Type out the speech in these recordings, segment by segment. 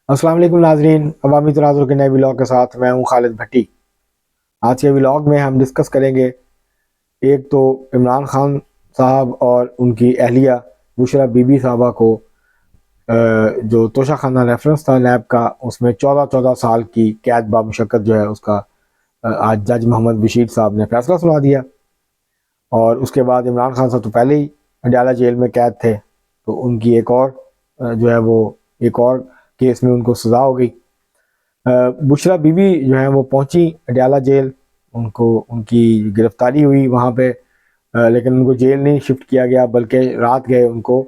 अस्सलाम वालेकुम नाजरीन, अवामी तनाज़ुर के नए व्लॉग के साथ मैं हूं खालिद भट्टी। आज के व्लॉग में हम डिस्कस करेंगे एक तो इमरान खान साहब और उनकी अहलिया बुशरा बीबी साहबा को जो तोशाखाना रेफरेंस था नैब का, उसमें 14-14 साल की कैद बामुशक्कत जो है उसका आज जज मोहम्मद बशीर साहब ने फैसला सुना दिया। और उसके बाद इमरान खान साहब तो पहले ही अडयाला जेल में कैद थे, तो उनकी एक और जो है वो एक और केस में उनको सज़ा हो गई। बुशरा बीबी जो है वो पहुंची अडयाला जेल, उनको उनकी गिरफ्तारी हुई वहाँ पे, लेकिन उनको जेल नहीं शिफ्ट किया गया बल्कि रात गए उनको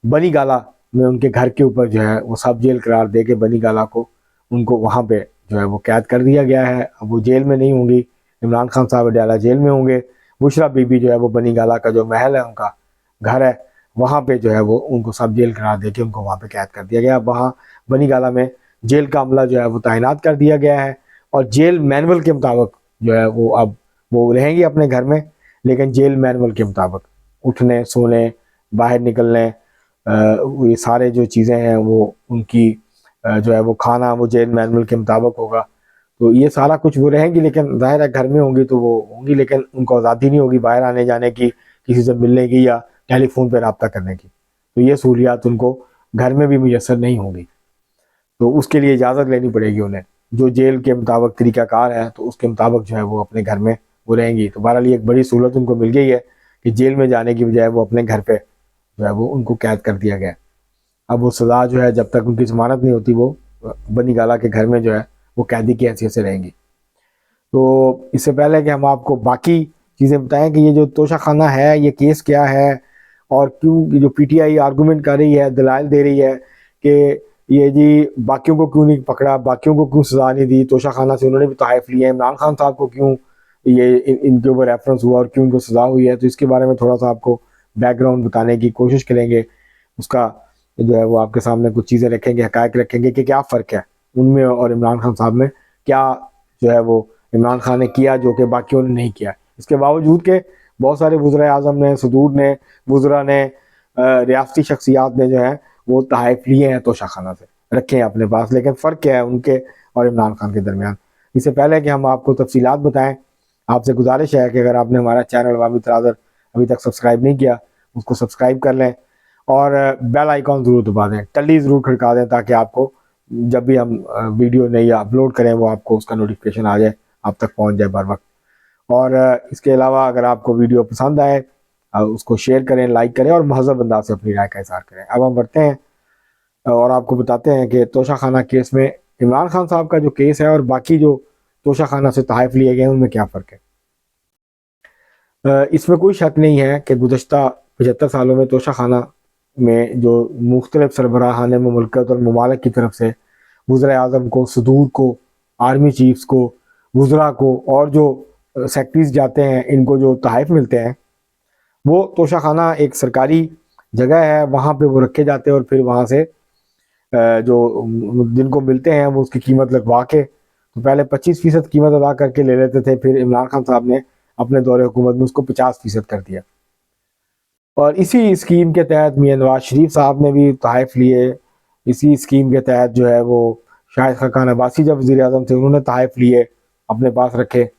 बनी गाला में उनके घर के ऊपर जो है वो सब जेल करार दे के बनी गाला को उनको वहाँ पे जो है वो कैद कर दिया गया है। अब वो जेल में नहीं होंगी, इमरान खान साहब अडयाला जेल में होंगे। बुशरा बीबी जो है वो बनी गाला का जो महल है, उनका घर है, वहाँ पे जो है वो उनको सब जेल करार दे के उनको वहाँ पे कैद कर दिया गया। अब वहाँ बनी गाला में जेल का अमला जो है वो तैनात कर दिया गया है और जेल मैनुअल के मुताबिक जो है वो अब वो रहेंगे अपने घर में, लेकिन जेल मैनुअल के मुताबिक उठने सोने बाहर निकलने ये सारे जो चीज़ें हैं वो उनकी जो है वो खाना वो जेल मैनुअल के मुताबिक होगा। तो ये सारा कुछ वो रहेंगी, लेकिन ज़ाहिर है घर में होंगी तो वो होंगी, लेकिन उनको आज़ादी नहीं होगी बाहर आने जाने की, किसी से मिलने की या टेलीफोन पर रब्ता करने की। तो ये सहूलियात उनको घर में भी मुयसर नहीं होंगी, तो उसके लिए इजाज़त लेनी पड़ेगी उन्हें। जो जेल के मुताबिक तरीक़ाकार है तो उसके मुताबिक जो है वो अपने घर में वो रहेंगी। तो बहरहाल एक बड़ी सहूलत उनको मिल गई है कि जेल में जाने की बजाय वो अपने घर पे जो है वो उनको कैद कर दिया गया। अब वो सज़ा जो है जब तक उनकी ज़मानत नहीं होती वो बनी गाला के घर में जो है वो कैदी की हैसियत से रहेंगी। तो इससे पहले कि हम आपको बाकी चीज़ें बताएं कि ये जो तोशाखाना है ये केस क्या है और क्यों जो पीटीआई आर्गूमेंट कर रही है, दलाइल दे रही है कि ये जी बाकियों को क्यों नहीं पकड़ा, बाकियों को क्यों सज़ा नहीं दी, तोशाखाना से उन्होंने भी तोहफ़ लिए, इमरान खान साहब को क्यों ये इनके ऊपर रेफरेंस हुआ और क्यों इनको सज़ा हुई है। तो इसके बारे में थोड़ा सा आपको बैकग्राउंड बताने की कोशिश करेंगे। उसका जो है वो आपके सामने कुछ चीज़ें रखेंगे, हक़ाइक़ रखेंगे कि क्या फ़र्क है उनमें और इमरान खान साहब में, क्या जो है वो इमरान खान ने किया जो कि बाकियों ने नहीं किया। इसके बावजूद के बहुत सारे वज़राए आज़म ने, सदूर ने, वज़रा ने, रियासती शख्सियात ने जो है वो तोहफ़ लिए हैं तोशाखाना से, रखे हैं अपने पास, लेकिन फ़र्क क्या है उनके और इमरान खान के दरमियान। इससे पहले कि हम आपको तफसीलात बताएं, आपसे गुजारिश है कि अगर आपने हमारा चैनल अवामी तनाज़ुर अभी तक सब्सक्राइब नहीं किया उसको सब्सक्राइब कर लें और बेल आइकॉन ज़रूर दबा दें, टल्ली ज़रूर खड़का दें, ताकि आपको जब भी हम वीडियो नई अपलोड करें वो आपको उसका नोटिफिकेशन आ जाए, आप तक पहुंच जाए बर वक्त। और इसके अलावा अगर आपको वीडियो पसंद आए उसको शेयर करें, लाइक करें और महज़ब अंदाज से अपनी राय का इज़हार करें। अब हम बढ़ते हैं और आपको बताते हैं कि तोशाखाना केस में इमरान खान साहब का जो केस है और बाकी जो तोशाखाना से तोहफ़ लिए गए उनमें क्या फ़र्क है। इसमें कोई शक नहीं है कि गुज़श्ता 75 सालों में तोशाखाना में जो मुख्तलिफ सरबराहान ममलकत और ममालिक की तरफ से वज़राए आज़म को, सदूर को, आर्मी चीफ्स को, वज़रा को और जो सेक्रेटरीज जाते हैं इनको जो तोहफ़ मिलते हैं, वो तोशाखाना एक सरकारी जगह है, वहाँ पे वो रखे जाते हैं और फिर वहाँ से जो जिनको मिलते हैं वो उसकी कीमत लगवा के, तो पहले 25% कीमत अदा करके ले लेते थे, फिर इमरान खान साहब ने अपने दौरे हुकूमत में उसको 50% कर दिया। और इसी स्कीम के तहत मियां नवाज शरीफ साहब ने भी तोहफ़ लिए। इसी स्कीम के तहत जो है वो शाहिद खाकान अब्बासी जब वज़ीर आज़म थे उन्होंने तोहफ़ लिए, अपने पास रखे,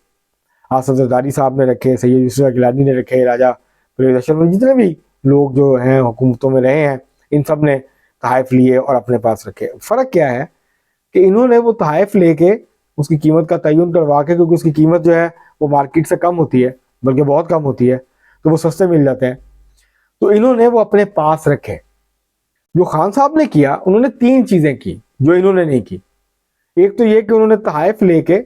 आसफ जरदारी साहब ने रखे, सैयद यूसुफ गिलानी ने रखे, राजा परवेज़ अशरफ ने, जितने भी लोग जो हैं हुकूमतों में रहे हैं इन सब ने तोहफ़ लिए और अपने पास रखे। फ़र्क क्या है कि इन्होंने वो तोहफ़ लेके उसकी कीमत का तयन करवा के, क्योंकि उसकी कीमत जो है वो मार्केट से कम होती है, बल्कि बहुत कम होती है, तो वो सस्ते मिल जाते हैं, तो इन्होंने वो अपने पास रखे। जो खान साहब ने किया, उन्होंने 3 चीज़ें की जो इन्होंने नहीं की। एक तो ये कि उन्होंने तोहफ़ लेके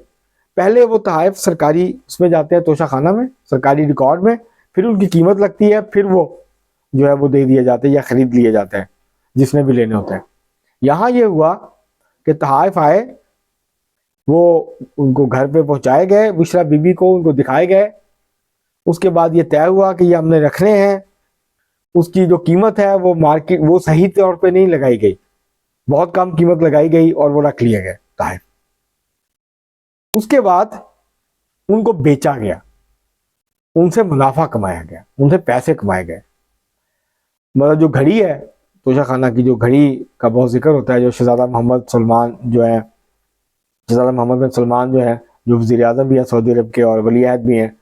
पहले वो तोहफ़ सरकारी उसमें जाते हैं तोशाखाना में, सरकारी रिकॉर्ड में, फिर उनकी कीमत लगती है, फिर वो जो है वो दे दिए जाते हैं या ख़रीद लिए जाते हैं जिसने भी लेने होते हैं। यहाँ ये हुआ कि तोहफ़ आए, वो उनको घर पे पहुँचाए गए, बुशरा बीबी को उनको दिखाए गए, उसके बाद ये तय हुआ कि ये हमने रखने हैं। उसकी जो कीमत है वो मार्केट वो सही तौर पे नहीं लगाई गई, बहुत कम कीमत लगाई गई और वो रख लिए गए तोहफ़। उसके बाद उनको बेचा गया, उनसे मुनाफा कमाया गया, उनसे पैसे कमाए गए। मतलब जो घड़ी है तोशा खाना की जो घड़ी का बहुत जिक्र होता है, जो शहजादा मोहम्मद सलमान जो है, शहजादा मोहम्मद बिन सलमान जो है, जो वज़ीर आज़म भी है सऊदी अरब के और वली अहद भी हैं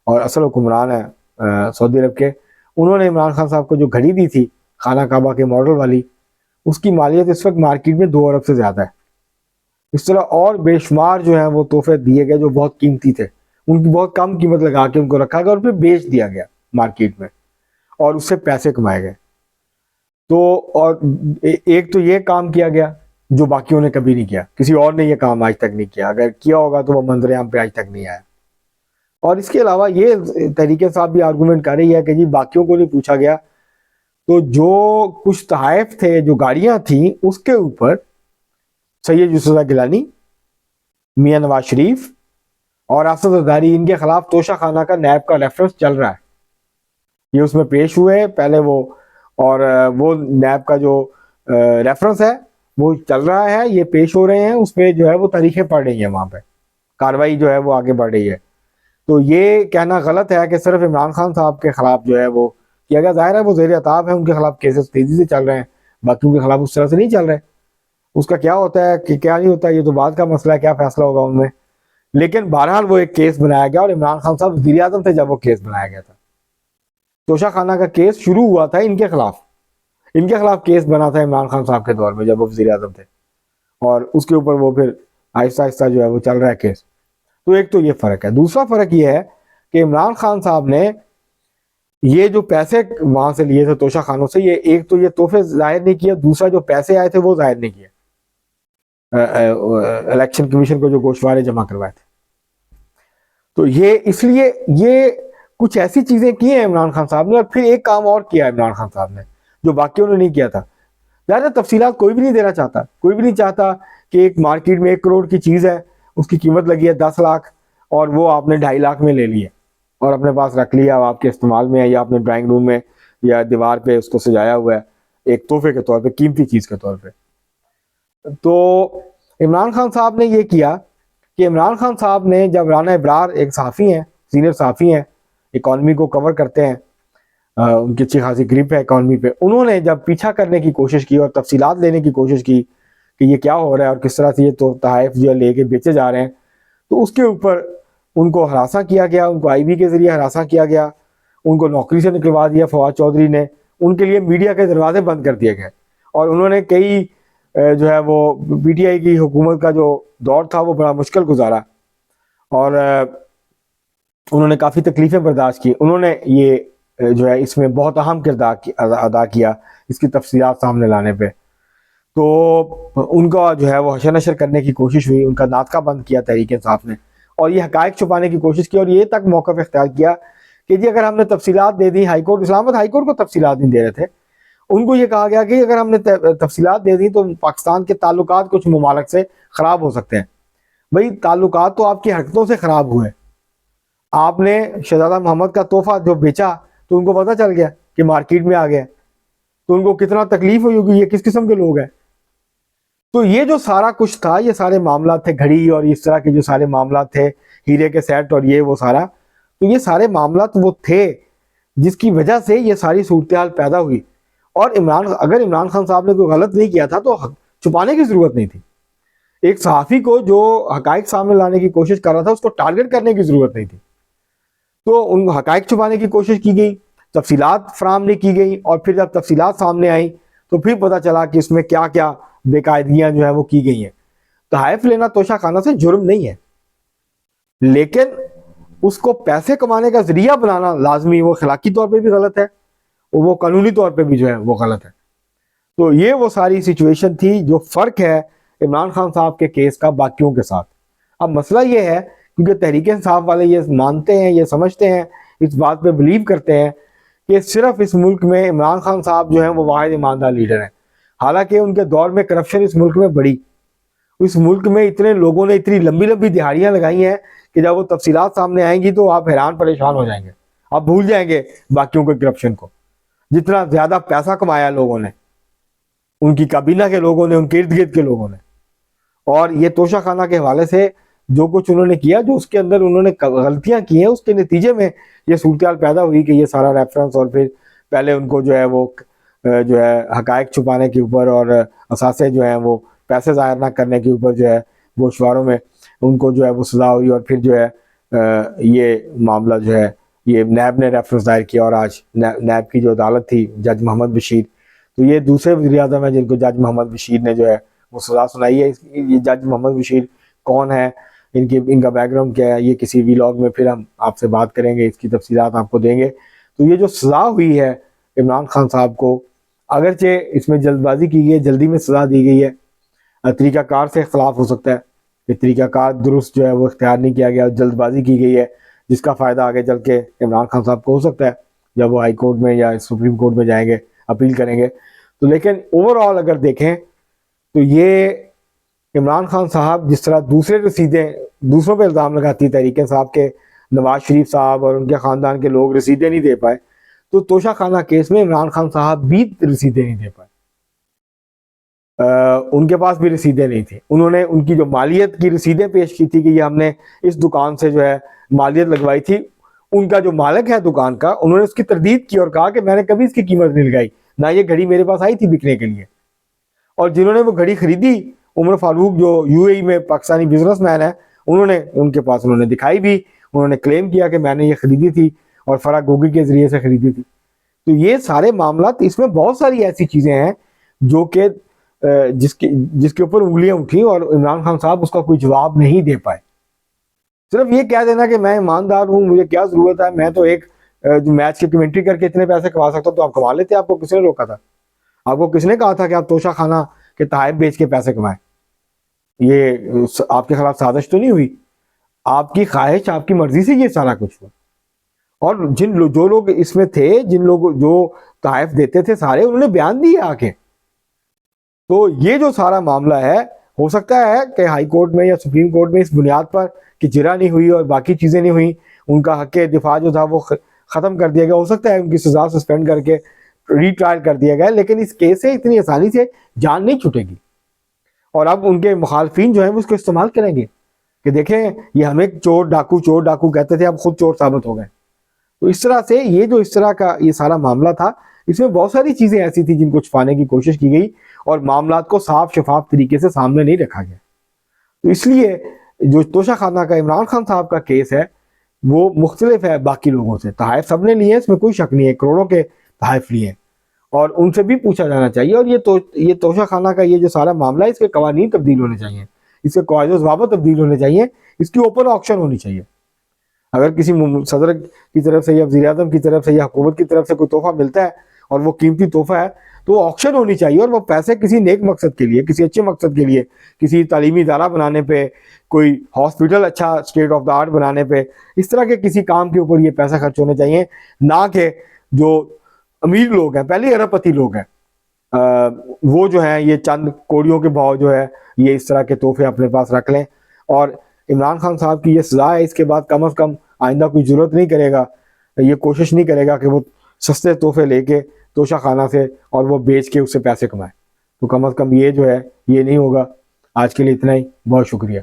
और असल हुक्मरान है सऊदी अरब के, उन्होंने इमरान खान साहब को जो घड़ी दी थी खाना काबा के मॉडल वाली, उसकी मालियत इस वक्त मार्केट में 2 अरब से ज़्यादा है। इस तरह और बेशुमार जो है वो तोहफे दिए गए जो बहुत कीमती थे, उनकी बहुत कम कीमत लगा के उनको रखा गया और फिर बेच दिया गया मार्केट में और उससे पैसे कमाए गए। तो और एक तो ये काम किया गया जो बाकियों ने कभी नहीं किया, किसी और ने ये काम आज तक नहीं किया, अगर किया होगा तो वो मंजर आम पे आज तक नहीं आया। और इसके अलावा ये तहरीके साहब भी आर्गूमेंट कर रही है कि जी बाकियों को नहीं पूछा गया, तो जो कुछ तहाइफ थे, जो गाड़ियां थी, उसके ऊपर सैयद यूसुफ गिलानी, मियां नवाज शरीफ और असद जरदारी, इनके खिलाफ तोशा खाना का नैब का रेफरेंस चल रहा है। ये उसमें पेश हुए पहले वो, और वो नैब का जो रेफरेंस है वो चल रहा है, ये पेश हो रहे हैं, उसमें जो है वो तारीखें पढ़ रही हैं, वहाँ पे कार्रवाई जो है वो आगे बढ़ रही है। तो ये कहना गलत है कि सिर्फ इमरान खान साहब के खिलाफ जो है वो किया गया। जाहिर है वो ज़ेर अताब है, उनके खिलाफ केसेस तेजी से चल रहे हैं, बाकी उनके खिलाफ उस तरह से नहीं चल रहे। उसका क्या होता है कि क्या नहीं होता, ये तो बाद का मसला है, क्या फैसला होगा उनमें। लेकिन बहरहाल वो एक केस बनाया गया और इमरान खान साहब वज़ीर आज़म थे जब वो केस बनाया गया था। तोशा खाना का केस शुरू हुआ था इनके खिलाफ केस बना था इमरान खान साहब के दौर में जब वो वज़ीर आज़म थे, और उसके ऊपर वो फिर आहिस्ता आहिस्ता जो है वो चल रहा है केस। तो एक तो ये फ़र्क है। दूसरा फ़र्क ये है कि इमरान खान साहब ने ये जो पैसे वहाँ से लिए थे तोशा खानों से, ये एक तो ये तोहफे जाहिर नहीं किए, दूसरा जो पैसे आए थे वो जाहिर नहीं किए इलेक्शन कमीशन को जो गोशवारे जमा करवाए थे। तो ये इसलिए ये कुछ ऐसी चीज़ें की हैं इमरान खान साहब ने, और फिर एक काम और किया इमरान खान साहब ने जो बाकियों ने नहीं किया था। ज़्यादा तफसीलात कोई भी नहीं देना चाहता, कोई भी नहीं चाहता कि एक मार्केट में 1 करोड़ की चीज़ है, उसकी कीमत लगी है 10 लाख और वो आपने 2.5 लाख में ले लिया और अपने पास रख लिया, आपके इस्तेमाल में है या अपने ड्राइंग रूम में या दीवार पे उसको सजाया हुआ है एक तोहफे के तौर पे, कीमती चीज़ के तौर पे। तो इमरान खान साहब ने ये किया कि इमरान खान साहब ने जब राना इब्रार एक सहाफ़ी हैं, सीनियर सहाफ़ी हैं, इकॉनमी को कवर करते हैं, उनकी अच्छी खासी ग्रिप है इकॉनमी पे, उन्होंने जब पीछा करने की कोशिश की और तफसीलात लेने की कोशिश की कि ये क्या हो रहा है और किस तरह से ये तो तहाइफ जो है लेके बेचे जा रहे हैं, तो उसके ऊपर उनको हरासा किया गया, उनको आईबी के ज़रिए हरासा किया गया, उनको नौकरी से निकलवा दिया फवाद चौधरी ने, उनके लिए मीडिया के दरवाजे बंद कर दिए गए और उन्होंने कई जो है वो पीटीआई की हुकूमत का जो दौर था वो बड़ा मुश्किल गुजारा और उन्होंने काफ़ी तकलीफ़ें बर्दाश्त की। उन्होंने ये जो है इसमें बहुत अहम किरदार अदा किया इसकी तफसीलात सामने लाने पे। तो उनका जो है वो हशर नशर करने की कोशिश हुई, उनका नाटका बंद किया तहरीक इंसाफ ने और ये हकायक छुपाने की कोशिश की और ये तक मौक़िफ़ इख्तियार किया कि जी अगर हमने तफसीलात दे दी, हाईकोर्ट इस्लामाबाद हाईकोर्ट को तफसीलात नहीं दे रहे थे, उनको ये कहा गया कि अगर हमने तफसीलात दे दी तो पाकिस्तान के ताल्लुकात कुछ ममालिक से ख़राब हो सकते हैं। भाई ताल्लुकात तो आपकी हरकतों से ख़राब हुए। आपने शहजादा मोहम्मद का तोहफा जो बेचा तो उनको पता चल गया कि मार्केट में आ गया, तो उनको कितना तकलीफ हुई होगी, ये किस किस्म के लोग हैं। तो ये जो सारा कुछ था, ये सारे मामला थे, घड़ी और इस तरह के जो सारे मामला थे, हीरे के सेट और ये वो सारा, तो ये सारे मामला तो वो थे जिसकी वजह से ये सारी सूरत हाल पैदा हुई। और अगर इमरान खान साहब ने कोई गलत नहीं किया था तो छुपाने की ज़रूरत नहीं थी। एक सहाफ़ी को जो हकायक सामने लाने की कोशिश कर रहा था उसको टारगेट करने की ज़रूरत नहीं थी। तो उन हकायक छुपाने की कोशिश की गई, तफसीलात फराम नहीं की गई और फिर जब तफसीलात सामने आई तो फिर पता चला कि इसमें क्या क्या बेकायदगियाँ जो है वो की गई हैं। तहाइफ लेना तोशा खाना से जुर्म नहीं है, लेकिन उसको पैसे कमाने का जरिया बनाना लाजमी, वो अखलाकी तौर पे भी गलत है और वो कानूनी तौर पे भी जो है वो गलत है। तो ये वो सारी सिचुएशन थी जो फ़र्क है इमरान खान साहब के केस का बाकियों के साथ। अब मसला ये है क्योंकि तहरीक इंसाफ वाले ये मानते हैं, ये समझते हैं, इस बात पे बिलीव करते हैं कि सिर्फ इस मुल्क में इमरान खान साहब जो हैं वो वाहिद ईमानदार लीडर हैं। हालांकि उनके दौर में करप्शन इस मुल्क में बढ़ी, इस मुल्क में इतने लोगों ने इतनी लंबी लंबी दिहाड़ियाँ लगाई हैं कि जब वो तफसीलात सामने आएंगी तो आप हैरान परेशान हो जाएंगे, आप भूल जाएंगे बाकियों के करप्शन को। जितना ज़्यादा पैसा कमाया लोगों ने, उनकी काबीना के लोगों ने, उनके इर्द गिर्द के लोगों ने, और ये तोशा खाना के हवाले से जो कुछ उन्होंने किया, जो उसके अंदर उन्होंने गलतियां की हैं, उसके नतीजे में ये सूरत हाल पैदा हुई कि ये सारा रेफरेंस और फिर पहले उनको जो है वो जो है हकायक छुपाने के ऊपर और असासे जो है वो पैसे ज़ाहिर ना करने के ऊपर जो है गोशवारों में उनको जो है वो सज़ा हुई। और फिर जो है ये मामला जो है ये नैब ने रेफरेंस दायर किया और आज नैब की जो अदालत थी जज मोहम्मद बशीर, तो ये दूसरे वज़ीर आज़म है जिनको जज मोहम्मद बशीर ने जो है वो सज़ा सुनाई है। ये जज मोहम्मद बशीर कौन है, इनका बैकग्राउंड क्या है, ये किसी व्लॉग में फिर हम आपसे बात करेंगे, इसकी तफसीलात आपको देंगे। तो ये जो सज़ा हुई है इमरान खान साहब को, अगरचे इसमें जल्दबाजी की गई है, जल्दी में सज़ा दी गई है, तरीक़ाकार से इख्तलाफ हो सकता है कि तरीक़ाकार दुरुस्त जो है वो इख्तियार नहीं किया गया, जल्दबाजी की गई है, जिसका फ़ायदा आगे चल के इमरान खान साहब को हो सकता है जब वो हाई कोर्ट में या सुप्रीम कोर्ट में जाएंगे, अपील करेंगे। तो लेकिन ओवरऑल अगर देखें तो ये इमरान खान साहब जिस तरह दूसरों पर इल्ज़ाम लगाती तहरीक इंसाफ के नवाज शरीफ साहब और उनके ख़ानदान के लोग रसीदें नहीं दे पाए, तो तोशा खाना केस में इमरान खान साहब भी रसीदें नहीं दे पाए। उनके पास भी रसीदें नहीं थी। उन्होंने उनकी जो मालियत की रसीदें पेश की थी कि ये हमने इस दुकान से जो है मालियत लगवाई थी, उनका जो मालिक है दुकान का, उन्होंने उसकी तरदीद की और कहा कि मैंने कभी इसकी कीमत नहीं लगाई, ना ये घड़ी मेरे पास आई थी बिकने के लिए। और जिन्होंने वो घड़ी खरीदी, उमर फारूक जो यूएई में पाकिस्तानी बिजनेसमैन है, उन्होंने दिखाई भी, उन्होंने क्लेम किया कि मैंने ये खरीदी थी और फराह गोगी के जरिए से खरीदी थी। तो ये सारे मामला, इसमें बहुत सारी ऐसी चीज़ें हैं जो कि जिसके ऊपर उंगलियां उठी और इमरान खान साहब उसका कोई जवाब नहीं दे पाए। सिर्फ ये कह देना कि मैं ईमानदार हूँ, मुझे क्या ज़रूरत है, मैं तो एक जो मैच की कमेंट्री करके इतने पैसे कमा सकता हूँ, तो आप कमा लेते। आपको किसने रोका था? आपको किसने कहा था कि आप तोशा खाना के तहफ़ बेच के पैसे कमाएं? ये आपके खिलाफ साजिश तो नहीं हुई? आपकी ख्वाहिश, आपकी मर्जी से ये सारा कुछ हुआ। और जो लोग इसमें थे, जिन लोग जो तहफ़ देते थे सारे, उन्होंने बयान दिए आके। तो ये जो सारा मामला है, हो सकता है कि हाई कोर्ट में या सुप्रीम कोर्ट में इस बुनियाद पर कि जिरा नहीं हुई और बाकी चीज़ें नहीं हुई, उनका हक़ दिफा जो था वो ख़त्म कर दिया गया। हो सकता है उनकी सज़ा सस्पेंड करके रीट्रायल कर दिया गया, लेकिन इस केस से इतनी आसानी से जान नहीं छूटेगी। और अब उनके मुखालफिन जो है वो उसको इस्तेमाल करेंगे कि देखें ये हमें चोर डाकू कहते थे, अब खुद चोर साबित हो गए। तो इस तरह से इस तरह का ये सारा मामला था। इसमें बहुत सारी चीज़ें ऐसी थी जिनको छुपाने की कोशिश की गई और मामला को साफ शफाफ तरीके से सामने नहीं रखा गया। तो इसलिए जो तोशा खाना का इमरान खान साहब का केस है वो मुख्तलिफ है बाकी लोगों से। तहफ़ सबने लिए हैं, इसमें कोई शक नहीं है, करोड़ों के तहफ़ लिए हैं और उनसे भी पूछा जाना चाहिए। और ये तोशा खाना का ये जो सारा मामला है, इसके कवानीन तब्दील होने चाहिए, इसके कायदे ज़वाबित तब्दील होने चाहिए, इसकी ओपन ऑक्शन होनी चाहिए। अगर किसी सदर की तरफ से या वज़ीर आज़म की तरफ से या हुकूमत की तरफ से कोई तोहफा मिलता है और वो कीमती तोहफा है, तो ऑक्शन होनी चाहिए और वो पैसे किसी नेक मकसद के लिए, किसी अच्छे मकसद के लिए, किसी तालीमी इदारा बनाने पे, कोई हॉस्पिटल अच्छा स्टेट ऑफ द आर्ट बनाने पे, इस तरह के किसी काम के ऊपर ये पैसा खर्च होने चाहिए, ना कि जो अमीर लोग हैं, पहले अरबपति लोग हैं, वो जो है ये चंद कोड़ियों के भाव जो है ये इस तरह के तोहफे अपने पास रख लें। और इमरान खान साहब की ये सज़ा है, इसके बाद कम अज़ कम आइंदा कोई ज़रूरत नहीं करेगा, ये कोशिश नहीं करेगा कि वो सस्ते तोहफे लेके तोशा खाना से और वो बेच के उससे पैसे कमाए। तो कम अज़ कम ये जो है ये नहीं होगा। आज के लिए इतना ही, बहुत शुक्रिया।